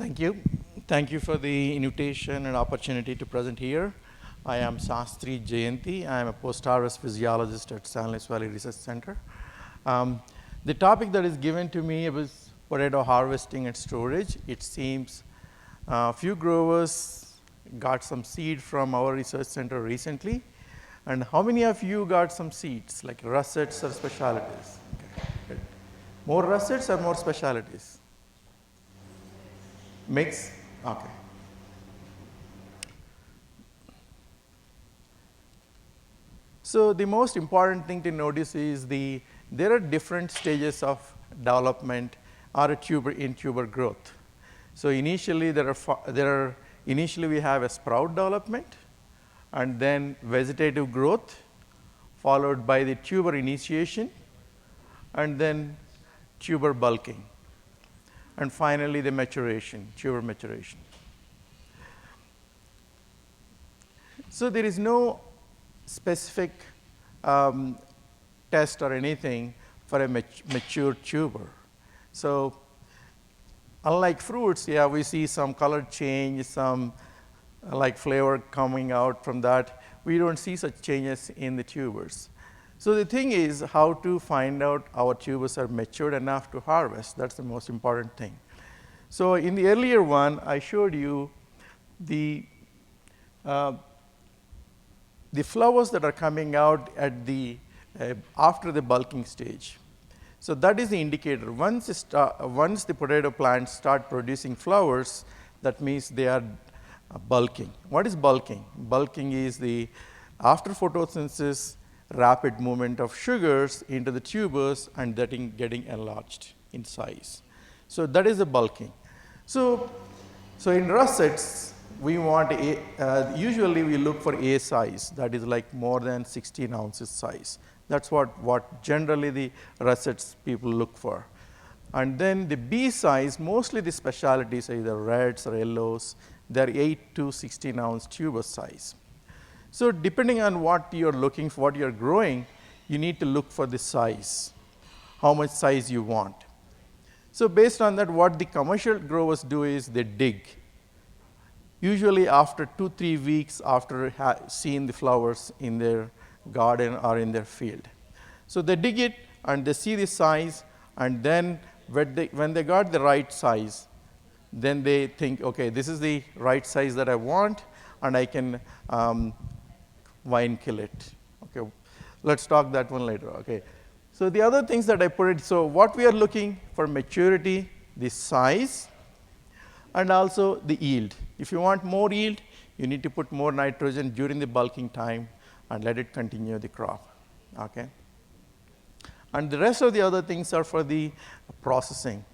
Thank you. Thank you for the invitation and opportunity to present here. I am Sastry Jayanty. I am a post-harvest physiologist at San Luis Valley Research Center. The topic that is given to me was potato harvesting and storage. It seems a few growers got some seed from our research center recently. And how many of you got some seeds, like russets or specialities? Okay, good. More russets or more specialities? Mix? Okay. So the most important thing to notice is there are different stages of development or in tuber growth. So initially initially we have a sprout development, and then vegetative growth, followed by the tuber initiation, and then tuber bulking, and finally the maturation, tuber maturation. So there is no specific test or anything for a mature tuber. So unlike fruits, yeah, we see some color change, some like flavor coming out from that. We don't see such changes in the tubers. So the thing is how to find out our tubers are matured enough to harvest. That's the most important thing. So in the earlier one, I showed you the flowers that are coming out at after the bulking stage. So that is the indicator. Once the potato plants start producing flowers, that means they are bulking. What is bulking? Bulking is the after photosynthesis rapid movement of sugars into the tubers and getting enlarged in size. So that is the bulking. So in russets, we want usually we look for A size, that is like more than 16 ounces size. That's what generally the russets people look for. And then the B size, mostly the specialties are either reds or yellows. They're 8 to 16 ounce tuber size. So depending on what you're looking for, what you're growing, you need to look for the size, how much size you want. So based on that, what the commercial growers do is they dig. Usually after 2-3 weeks after seeing the flowers in their garden or in their field. So they dig it and they see the size, and then when they got the right size, then they think, okay, this is the right size that I want, and I can vine kill it. Okay, let's talk that one later. Okay, so the other things that I put it, so what we are looking for maturity, the size, and also the yield. If you want more yield, you need to put more nitrogen during the bulking time and let it continue the crop. Okay, and the rest of the other things are for the processing.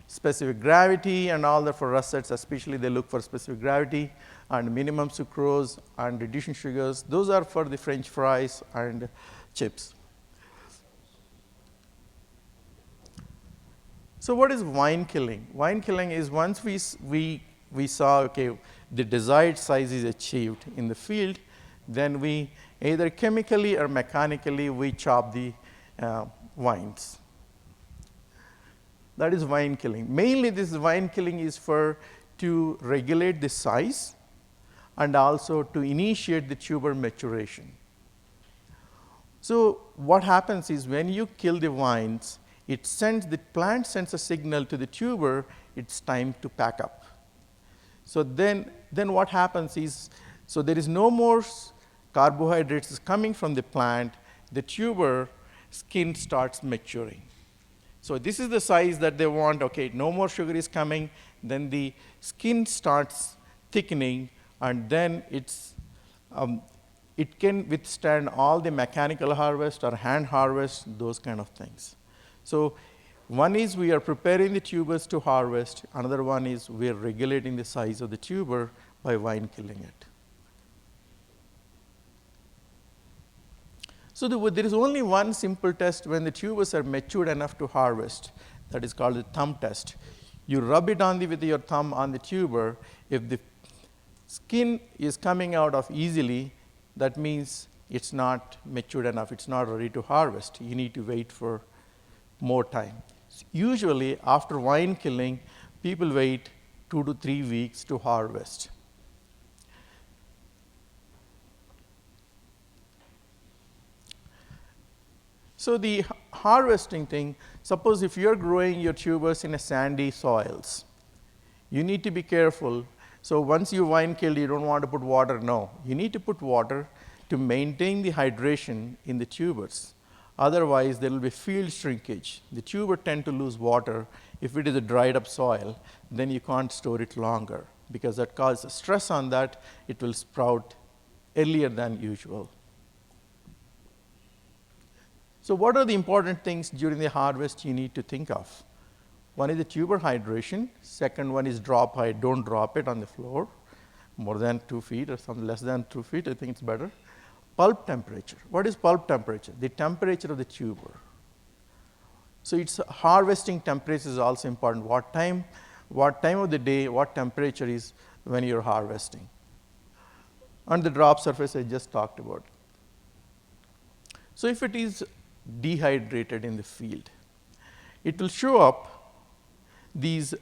Specific gravity and all that for russets, especially they look for specific gravity and minimum sucrose and reducing sugars. Those are for the French fries and chips. So what is vine killing? Vine killing is once we saw, okay, the desired size is achieved in the field, then we either chemically or mechanically we chop the vines. That is vine killing. Mainly this vine killing is to regulate the size and also to initiate the tuber maturation. So what happens is when you kill the vines, the plant sends a signal to the tuber, it's time to pack up. So then what happens is, so there is no more carbohydrates coming from the plant, the tuber skin starts maturing. So this is the size that they want. Okay, no more sugar is coming. Then the skin starts thickening, and then it can withstand all the mechanical harvest or hand harvest, those kind of things. So one is we are preparing the tubers to harvest. Another one is we are regulating the size of the tuber by vine killing it. So there is only one simple test when the tubers are matured enough to harvest. That is called the thumb test. You rub it with your thumb on the tuber. If the skin is coming out of easily, that means it's not matured enough. It's not ready to harvest. You need to wait for more time. Usually after vine killing, people wait 2 to 3 weeks to harvest. So the harvesting thing, suppose if you're growing your tubers in a sandy soils, you need to be careful. So once you vine kill, you don't want to put water. No, you need to put water to maintain the hydration in the tubers. Otherwise, there will be field shrinkage. The tuber tend to lose water. If it is a dried up soil, then you can't store it longer because that causes stress on that. It will sprout earlier than usual. So what are the important things during the harvest you need to think of? One is the tuber hydration. Second one is drop height. Don't drop it on the floor more than 2 feet or something less than 2 feet. I think it's better. Pulp temperature. What is pulp temperature? The temperature of the tuber. So it's harvesting temperature is also important. What time of the day, what temperature is when you're harvesting. And the drop surface I just talked about. So if it is dehydrated in the field, it will show up these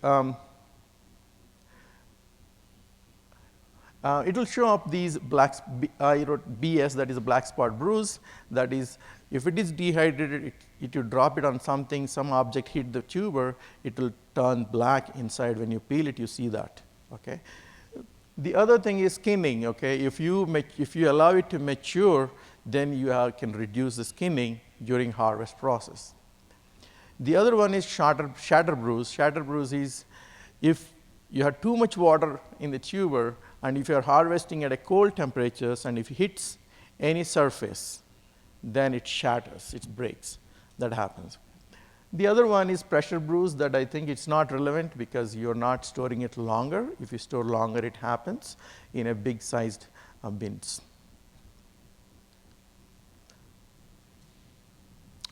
black, I wrote BS, that is a black spot bruise. That is, if it is dehydrated, it will drop it on something, some object hit the tuber, it will turn black inside. When you peel it, you see that. Okay. The other thing is skinning. Okay. If you allow it to mature, then you can reduce the skinning during harvest process. The other one is shatter bruise. Shatter bruise is if you have too much water in the tuber, and if you are harvesting at a cold temperatures, and if it hits any surface, then it shatters, it breaks. That happens. The other one is pressure bruise, that I think it's not relevant because you're not storing it longer. If you store longer, it happens in a big sized bins.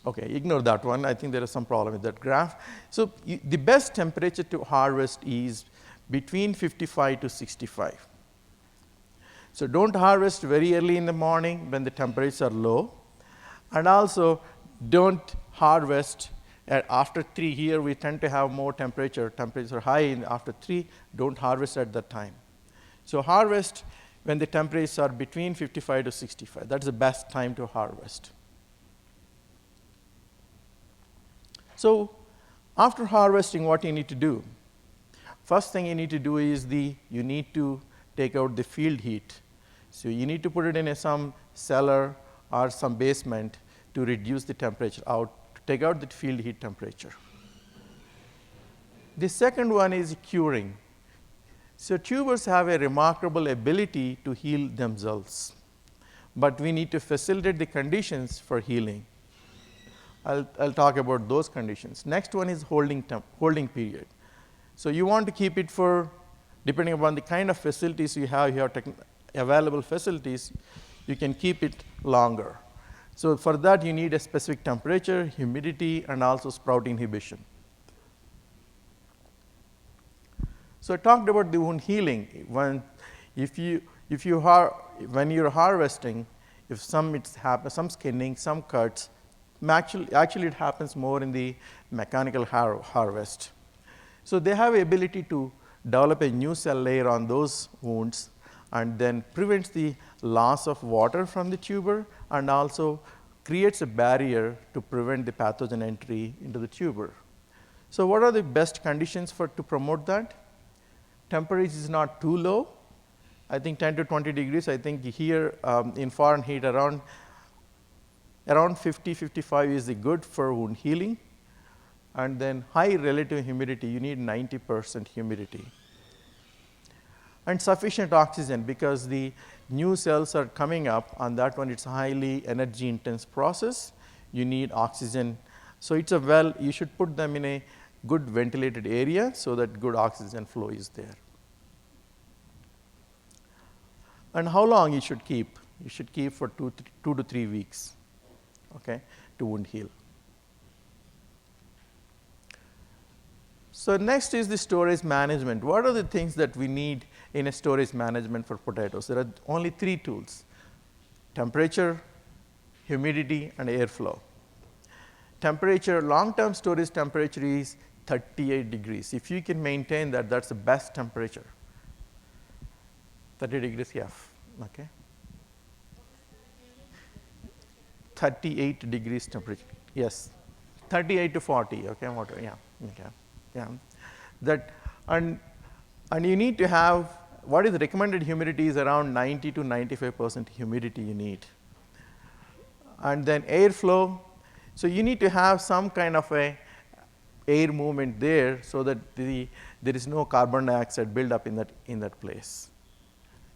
Okay, ignore that one. I think there is some problem with that graph. So the best temperature to harvest is between 55 to 65. So don't harvest very early in the morning when the temperatures are low. And also don't harvest after 3. Here we tend to have more temperatures are high after 3. Don't harvest at that time. So harvest when the temperatures are between 55 to 65. That's the best time to harvest. So after harvesting, what you need to do? First thing you need to do is you need to take out the field heat. So you need to put it in some cellar or some basement to reduce the temperature out, to take out the field heat temperature. The second one is curing. So tubers have a remarkable ability to heal themselves, but we need to facilitate the conditions for healing. I'll talk about those conditions. Next one is holding period. So you want to keep it for, depending upon the kind of facilities you have available facilities, you can keep it longer. So for that, you need a specific temperature, humidity, and also sprout inhibition. So I talked about the wound healing. When you're harvesting, if some skinning, some cuts, actually it happens more in the mechanical harvest. So they have the ability to develop a new cell layer on those wounds, and then prevents the loss of water from the tuber, and also creates a barrier to prevent the pathogen entry into the tuber. So what are the best conditions to promote that? Temperature is not too low. I think 10 to 20 degrees. I think here in Fahrenheit around 50, 55 is the good for wound healing. And then high relative humidity, you need 90% humidity. And sufficient oxygen, because the new cells are coming up, on that one it's a highly energy intense process. You need oxygen. So it's you should put them in a good ventilated area so that good oxygen flow is there. And how long you should keep? You should keep for 2 to 3 weeks, okay, to wound heal. So next is the storage management. What are the things that we need in a storage management for potatoes? There are only 3 tools: temperature, humidity, and airflow. Temperature, long-term storage temperature is 38 degrees. If you can maintain that, that's the best temperature. 30 degrees F, okay? 38 degrees temperature, yes. 38 to 40, okay, water, yeah, okay, yeah. That, and you need to have, what is recommended humidity is around 90 to 95% humidity you need. And then airflow, so you need to have some kind of a air movement there so that there is no carbon dioxide buildup in that place.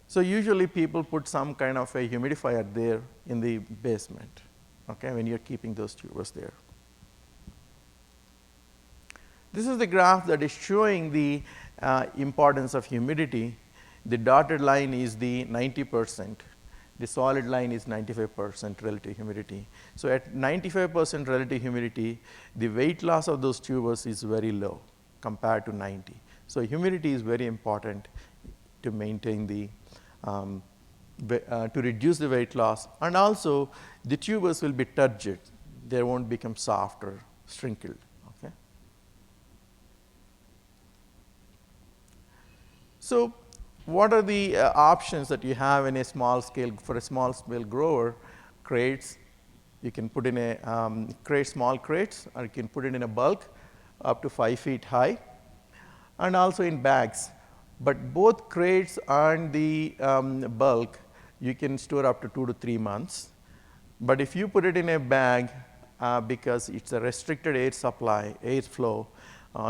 So usually people put some kind of a humidifier there in the basement, okay, when you're keeping those tubers there. This is the graph that is showing the importance of humidity. The dotted line is the 90%. The solid line is 95% relative humidity. So at 95% relative humidity, the weight loss of those tubers is very low compared to 90. So humidity is very important to maintain the, to reduce the weight loss. And also, the tubers will be turgid. They won't become soft or shrinkled. Okay? So what are the options that you have in a small scale, for a small scale grower? Crates, you can put in a small crates, or you can put it in a bulk up to 5 feet high, and also in bags. But both crates and the bulk, you can store up to 2 to 3 months. But if you put it in a bag, because it's a restricted air supply, airflow,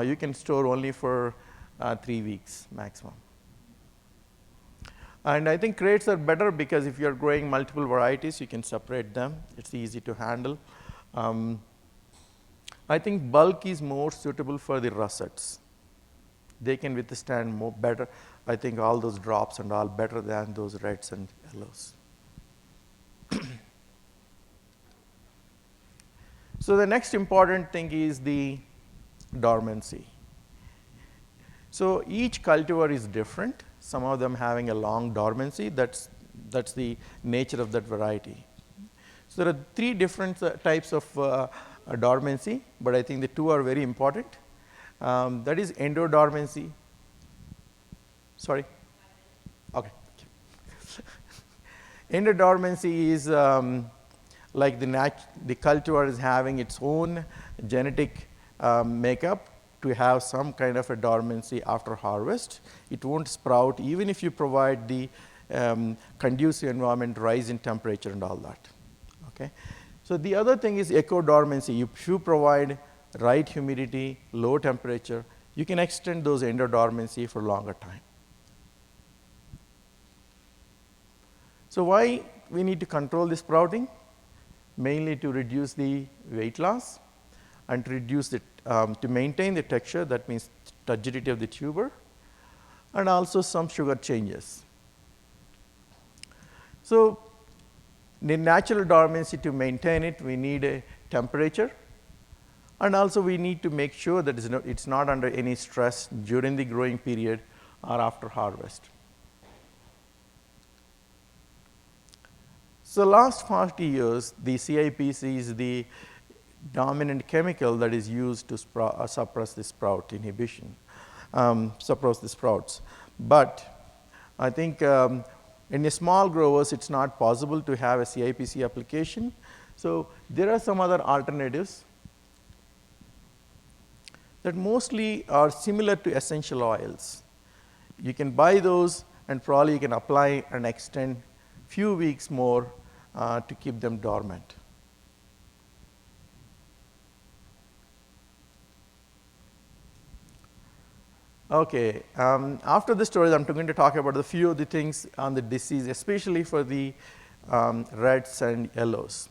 you can store only for 3 weeks maximum. And I think crates are better because if you're growing multiple varieties, you can separate them. It's easy to handle. I think bulk is more suitable for the russets. They can withstand better, I think, all those drops and all better than those reds and yellows. So the next important thing is the dormancy. So each cultivar is different. Some of them having a long dormancy. That's the nature of that variety. So there are 3 different types of dormancy, but I think the 2 are very important. That is endodormancy. Sorry? Okay. Endodormancy is like the cultivar is having its own genetic makeup to have some kind of a dormancy after harvest. It won't sprout even if you provide the conducive environment, rise in temperature and all that. Okay? So the other thing is ecodormancy. If you provide right humidity, low temperature, you can extend those endodormancy for longer time. So why we need to control the sprouting? Mainly to reduce the weight loss and to reduce the, to maintain the texture, that means turgidity of the tuber, and also some sugar changes. So the natural dormancy, to maintain it, we need a temperature, and also we need to make sure that it's not under any stress during the growing period or after harvest. So last 40 years, the CIPC is the dominant chemical that is used to suppress the sprout inhibition, suppress the sprouts. But I think in a small growers, it's not possible to have a CIPC application. So there are some other alternatives that mostly are similar to essential oils. You can buy those and probably you can apply and extend few weeks more to keep them dormant. Okay, after the stories, I'm going to talk about a few of the things on the disease, especially for the reds and yellows.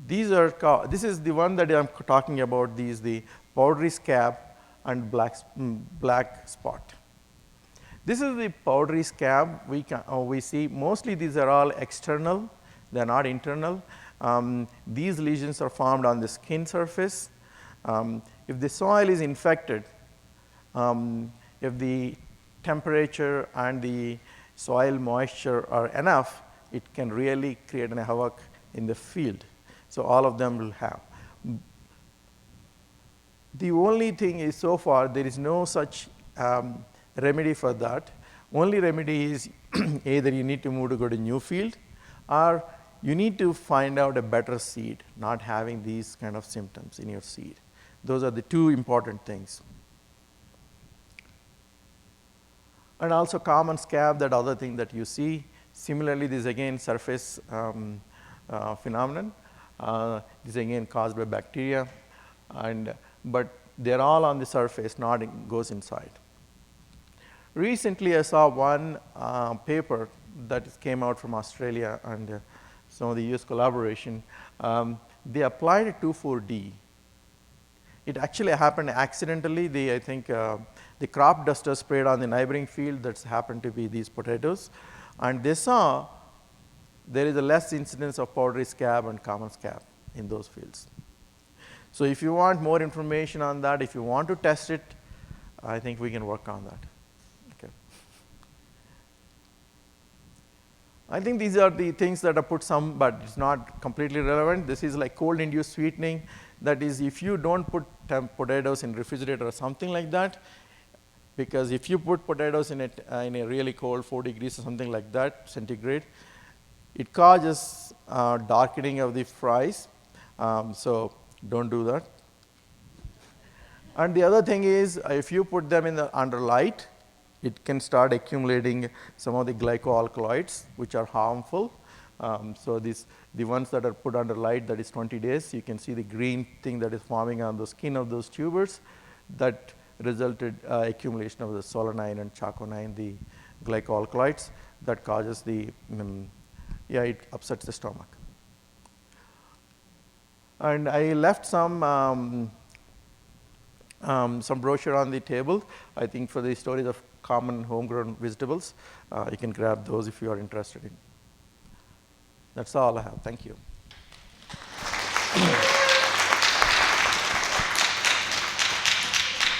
This is the one that I'm talking about. These the powdery scab and black spot. This is the powdery scab. We see mostly these are all external. They're not internal. These lesions are formed on the skin surface. If the soil is infected, if the temperature and the soil moisture are enough, it can really create a havoc in the field. So all of them will have. The only thing is, so far, there is no such remedy for that. Only remedy is either you need to move to go to new field, or you need to find out a better seed, not having these kind of symptoms in your seed. Those are the two important things. And also common scab, that other thing that you see. Similarly, this again surface phenomenon. This again caused by bacteria, but they're all on the surface, not goes inside. Recently, I saw one paper that came out from Australia and some of the US collaboration. They applied a 2,4-D. It actually happened accidentally. I think the crop duster sprayed on the neighboring field that happened to be these potatoes, and they saw there is a less incidence of powdery scab and common scab in those fields. So if you want more information on that, if you want to test it, I think we can work on that. Okay. I think these are the things that are put some, but it's not completely relevant. This is like cold induced sweetening. That is, if you don't put potatoes in refrigerator or something like that, because if you put potatoes in a really cold 4 degrees or something like that centigrade, it causes darkening of the fries. So don't do that. And the other thing is, if you put them under light, it can start accumulating some of the glycoalkaloids, which are harmful. So the ones that are put under light, that is 20 days, you can see the green thing that is forming on the skin of those tubers. That resulted accumulation of the solanine and chaconine, the glycoalkaloids, that causes it upsets the stomach. And I left some brochure on the table, I think, for the stories of common homegrown vegetables. You can grab those if you are interested in. That's all I have. Thank you.